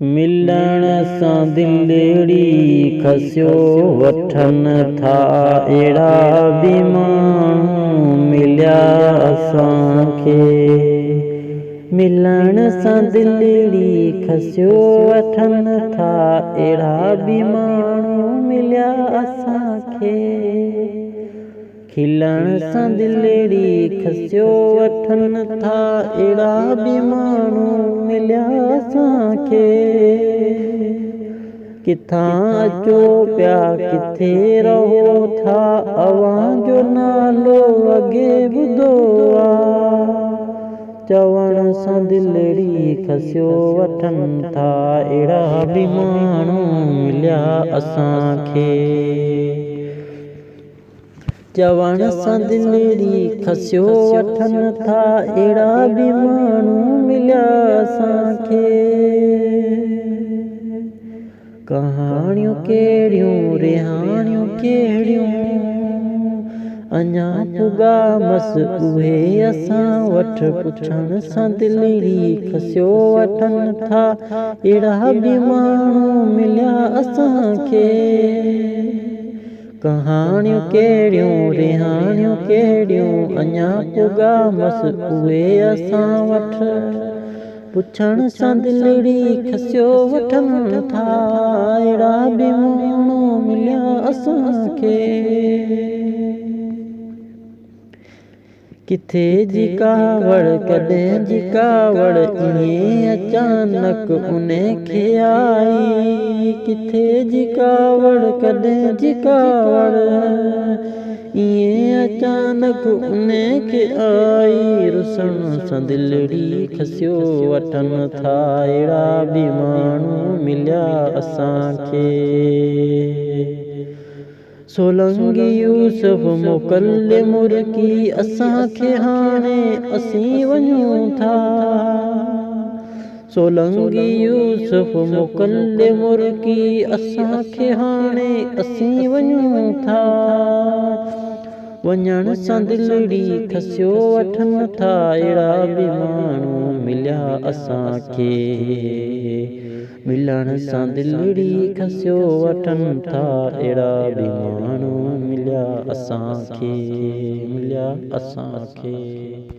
मिलण सां दिलड़ी खसियो वठन था अहिड़ा बि माण्हू मिलिया असांखे। मिलण सां दिलड़ी खसियो वठन था अहिड़ा बि माण्हू मिलिया असांखे। खिलण सां दिलड़ी खसियो वठन था अहिड़ा बि माण्हू मिलिया असांखे। किथां अचो पिया किथे रहो था अव्हांजो नालो अॻे ॿुधो आहे। चवण सां दिलड़ी खसियो वठन था अहिड़ा बि माण्हू मिलिया असांखे। चवण सां दिलड़ी खसियो वठन था अहिड़ा बि माण्हू मिलिया असांखे। कहाणियूं कहिड़ियूं रिहाणियूं कहिड़ियूं अञा पुॻा मस उहे असां वटि। पुछण सां दिलड़ी खसियो वठन था अहिड़ा बि माण्हू मिलिया असांखे। कहाणियूं कहिड़ियूं रिहाणियूं कहिड़ियूं अञा पुॻा मस उहे असां वटि। पुछण सां दिलड़ी खसियो वठन था अहिड़ा बि माण्हू मिलिया असांखे। किथे जी कावड़ कॾहिं जी कावड़ ईअं अचानक उन खे आई। किथे जी कावड़ कॾहिं जी कावड़ ईअं अचानक उन खे आई। रुसण सां दिलड़ी खसियो वठन था अहिड़ा बि माण्हू मिलिया असांखे। सोलंगी यूसुफ मोकिले मुर्की असांखे हाणे असीं वञूं था। सोलंगी यूसुफ मोकिले मुर्की असांखे हाणे असीं वञूं था। वञण सां दिलड़ी खसियो वठन था अहिड़ा बि माण्हू मिलिया असांखे। मिलण सां दिलड़ी खसियो वठन था अहिड़ा बि माण्हू मिलिया असांखे। मिलिया असांखे।